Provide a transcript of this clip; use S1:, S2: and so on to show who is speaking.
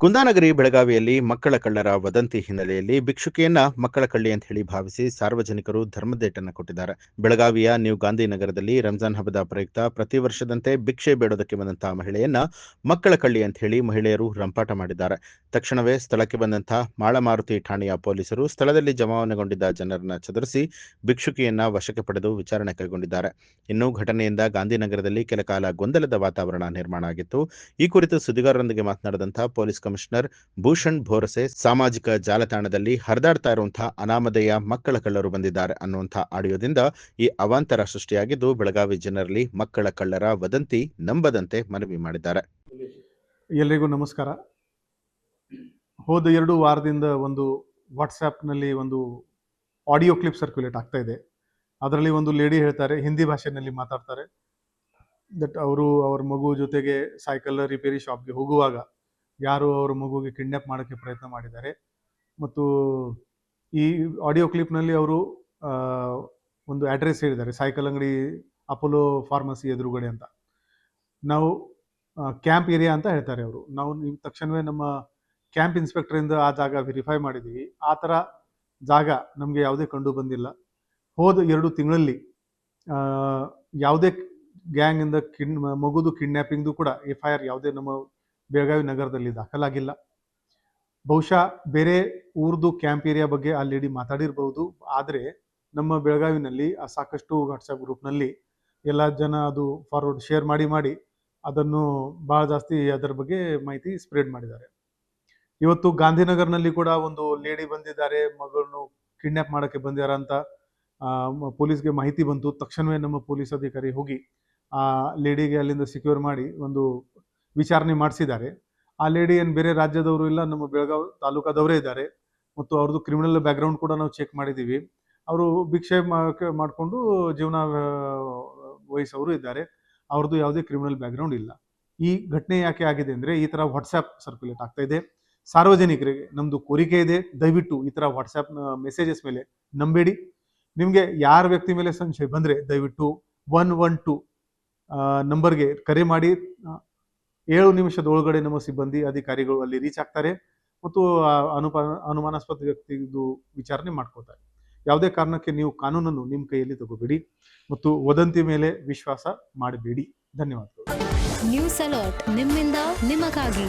S1: ಕುಂದಾನಗರಿ ಬೆಳಗಾವಿಯಲ್ಲಿ ಮಕ್ಕಳ ಕಳ್ಳರ ವದಂತಿ ಹಿನ್ನೆಲೆಯಲ್ಲಿ ಭಿಕ್ಷುಕಿಯನ್ನ ಮಕ್ಕಳ ಕಳ್ಳಿ ಅಂತ ಹೇಳಿ ಭಾವಿಸಿ ಸಾರ್ವಜನಿಕರು ಧರ್ಮದೇಟನ್ನು ಕೊಟ್ಟಿದ್ದಾರೆ. ಬೆಳಗಾವಿಯ ನ್ಯೂ ಗಾಂಧಿನಗರದಲ್ಲಿ ರಂಜಾನ್ ಹಬ್ಬದ ಪ್ರಯುಕ್ತ ಪ್ರತಿ ವರ್ಷದಂತೆ ಭಿಕ್ಷೆ ಬೇಡೋದಕ್ಕೆ ಬಂದಂತಹ ಮಹಿಳೆಯನ್ನ ಮಕ್ಕಳ ಕಳ್ಳಿ ಅಂತ ಹೇಳಿ ಮಹಿಳೆಯರು ರಂಪಾಟ ಮಾಡಿದ್ದಾರೆ. ತಕ್ಷಣವೇ ಸ್ಥಳಕ್ಕೆ ಬಂದಂತಹ ಮಾಳಮಾರುತಿ ಠಾಣೆಯ ಪೊಲೀಸರು ಸ್ಥಳದಲ್ಲಿ ಜಮಾವಣೆಗೊಂಡಿದ್ದ ಜನರನ್ನ ಚದುರಿಸಿ ಭಿಕ್ಷುಕಿಯನ್ನ ವಶಕ್ಕೆ ಪಡೆದು ವಿಚಾರಣೆ ಕೈಗೊಂಡಿದ್ದಾರೆ. ಇನ್ನು ಘಟನೆಯಿಂದ ಗಾಂಧಿನಗರದಲ್ಲಿ ಕೆಲ ಕಾಲ ಗೊಂದಲದ ವಾತಾವರಣ ನಿರ್ಮಾಣ ಆಗಿತ್ತು. ಈ ಕುರಿತು ಸುದ್ದಿಗಾರರೊಂದಿಗೆ ಮಾತನಾಡಿದಂತಹ ಪೊಲೀಸ್ ಕಮಿಷನರ್ ಭೂಷಣ್ ಭೋರಸೆ, ಸಾಮಾಜಿಕ ಜಾಲತಾಣದಲ್ಲಿ ಹರಿದಾಡ್ತಾ ಇರುವಂತಹ ಅನಾಮಧೇಯ ಮಕ್ಕಳ ಕಳ್ಳರು ಬಂದಿದ್ದಾರೆ ಅನ್ನುವಂತಹ ಆಡಿಯೋದಿಂದ ಈ ಅವಾಂತರ ಸೃಷ್ಟಿಯಾಗಿದ್ದು ಬೆಳಗಾವಿ ಜನರಲ್ಲಿ ಮಕ್ಕಳ ಕಳ್ಳರ ವದಂತಿ ನಂಬದಂತೆ ಮನವಿ ಮಾಡಿದ್ದಾರೆ.
S2: ಎಲ್ಲರಿಗೂ ನಮಸ್ಕಾರ. ಹೋದ 2 ವಾರದಿಂದ ಒಂದು ವಾಟ್ಸ್ಆ್ಯಪ್ನಲ್ಲಿ ಒಂದು ಆಡಿಯೋ ಕ್ಲಿಪ್ ಸರ್ಕ್ಯುಲೇಟ್ ಆಗ್ತಾ ಇದೆ. ಅದರಲ್ಲಿ ಒಂದು ಲೇಡಿ ಹೇಳ್ತಾರೆ, ಹಿಂದಿ ಭಾಷೆಯಲ್ಲಿ ಮಾತಾಡ್ತಾರೆ, ದಟ್ ಅವ್ರ ಮಗು ಜೊತೆಗೆ ಸೈಕಲ್ ರಿಪೇರಿ ಶಾಪ್ಗೆ ಹೋಗುವಾಗ ಯಾರು ಅವ್ರ ಮಗುವಿಗೆ ಕಿಡ್ನ್ಯಾಪ್ ಮಾಡೋಕ್ಕೆ ಪ್ರಯತ್ನ ಮಾಡಿದ್ದಾರೆ. ಮತ್ತು ಈ ಆಡಿಯೋ ಕ್ಲಿಪ್ನಲ್ಲಿ ಅವರು ಒಂದು ಅಡ್ರೆಸ್ ಹೇಳಿದ್ದಾರೆ, ಸೈಕಲ್ ಅಂಗಡಿ ಅಪೋಲೋ ಫಾರ್ಮಸಿ ಎದುರುಗಡೆ ಅಂತ. ನಾವು ಕ್ಯಾಂಪ್ ಏರಿಯಾ ಅಂತ ಹೇಳ್ತಾರೆ ಅವರು. ನಾವು ತಕ್ಷಣವೇ ನಮ್ಮ ಕ್ಯಾಂಪ್ ಇನ್ಸ್ಪೆಕ್ಟರಿಂದ ಆ ಜಾಗ ವೆರಿಫೈ ಮಾಡಿದ್ದೀವಿ. ಆ ಥರ ಜಾಗ ನಮಗೆ ಯಾವುದೇ ಕಂಡು ಬಂದಿಲ್ಲ. ಹೋದ 2 ತಿಂಗಳಲ್ಲಿ ಯಾವುದೇ ಗ್ಯಾಂಗಿಂದ ಮಗುದು ಕಿಡ್ನ್ಯಾಪಿಂಗ್ದು ಕೂಡ FIR ಯಾವುದೇ ನಮ್ಮ ಬೆಳಗಾವಿ ನಗರದಲ್ಲಿ ದಾಖಲಾಗಿಲ್ಲ. ಬಹುಶಃ ಬೇರೆ ಊರ್ದು ಕ್ಯಾಂಪ್ ಏರಿಯಾ ಬಗ್ಗೆ ಆ ಲೇಡಿ ಮಾತಾಡಿರ್ಬೋದು. ಆದರೆ ನಮ್ಮ ಬೆಳಗಾವಿನಲ್ಲಿ ಸಾಕಷ್ಟು ವಾಟ್ಸಪ್ ಗ್ರೂಪ್ನಲ್ಲಿ ಎಲ್ಲ ಜನ ಅದು ಫಾರ್ವರ್ಡ್ ಶೇರ್ ಮಾಡಿ ಅದನ್ನು ಭಾಳ ಜಾಸ್ತಿ ಅದರ ಬಗ್ಗೆ ಮಾಹಿತಿ ಸ್ಪ್ರೆಡ್ ಮಾಡಿದ್ದಾರೆ. ಇವತ್ತು ಗಾಂಧಿನಗರ್ನಲ್ಲಿ ಕೂಡ ಒಂದು ಲೇಡಿ ಬಂದಿದ್ದಾರೆ, ಮಗಳನ್ನು ಕಿಡ್ನ್ಯಾಪ್ ಮಾಡೋಕ್ಕೆ ಬಂದಿದ್ದಾರೆ ಅಂತ ಪೊಲೀಸ್ಗೆ ಮಾಹಿತಿ ಬಂತು. ತಕ್ಷಣವೇ ನಮ್ಮ ಪೊಲೀಸ್ ಅಧಿಕಾರಿ ಹೋಗಿ ಆ ಲೇಡಿಗೆ ಅಲ್ಲಿಂದ ಸಿಕ್ಯೂರ್ ಮಾಡಿ ಒಂದು ವಿಚಾರಣೆ ಮಾಡಿಸಿದ್ದಾರೆ. ಆ ಲೇಡಿ ಏನು ಬೇರೆ ರಾಜ್ಯದವರು ಇಲ್ಲ, ನಮ್ಮ ಬೆಳಗಾವಿ ತಾಲೂಕಾದವರೇ ಇದ್ದಾರೆ. ಮತ್ತು ಅವ್ರದ್ದು ಕ್ರಿಮಿನಲ್ ಬ್ಯಾಕ್ಗ್ರೌಂಡ್ ಕೂಡ ನಾವು ಚೆಕ್ ಮಾಡಿದ್ದೀವಿ. ಅವರು ಭಿಕ್ಷೆ ಮಾಡಿಕೊಂಡು ಜೀವನ ವಹಿಸೋರು ಇದ್ದಾರೆ. ಅವ್ರದ್ದು ಯಾವುದೇ ಕ್ರಿಮಿನಲ್ ಬ್ಯಾಕ್ಗ್ರೌಂಡ್ ಇಲ್ಲ. ಈ ಘಟನೆ ಯಾಕೆ ಆಗಿದೆ ಅಂದರೆ, ಈ ಥರ ವಾಟ್ಸ್ಆ್ಯಪ್ ಸರ್ಕ್ಯುಲೇಟ್ ಆಗ್ತಾ ಇದೆ. ಸಾರ್ವಜನಿಕರಿಗೆ ನಮ್ಮದು ಕೋರಿಕೆ ಇದೆ, ದಯವಿಟ್ಟು ಈ ಥರ ವಾಟ್ಸ್ಆ್ಯಪ್ ಮೆಸೇಜಸ್ ಮೇಲೆ ನಂಬೇಡಿ. ನಿಮಗೆ ಯಾರ ವ್ಯಕ್ತಿ ಮೇಲೆ ಸಂಶಯ ಬಂದರೆ ದಯವಿಟ್ಟು 112 ನಂಬರ್ಗೆ ಕರೆ ಮಾಡಿ. 7 ನಿಮಿಷದ ಒಳಗಡೆ ನಮ್ಮ ಸಿಬ್ಬಂದಿ ಅಧಿಕಾರಿಗಳು ಅಲ್ಲಿ ರೀಚ್ ಆಗ್ತಾರೆ ಮತ್ತು ಅನುಮಾನಾಸ್ಪದ ವ್ಯಕ್ತಿದು ವಿಚಾರಣೆ ಮಾಡ್ಕೋತಾರೆ. ಯಾವುದೇ ಕಾರಣಕ್ಕೆ ನೀವು ಕಾನೂನನ್ನು ನಿಮ್ಮ ಕೈಯಲ್ಲಿ ತಗೋಬೇಡಿ ಮತ್ತು ವದಂತಿ ಮೇಲೆ ವಿಶ್ವಾಸ ಮಾಡಬೇಡಿ. ಧನ್ಯವಾದಗಳು.
S3: ನ್ಯೂಸ್ ಅಲರ್ಟ್, ನಿಮ್ಮಿಂದ ನಿಮಗಾಗಿ.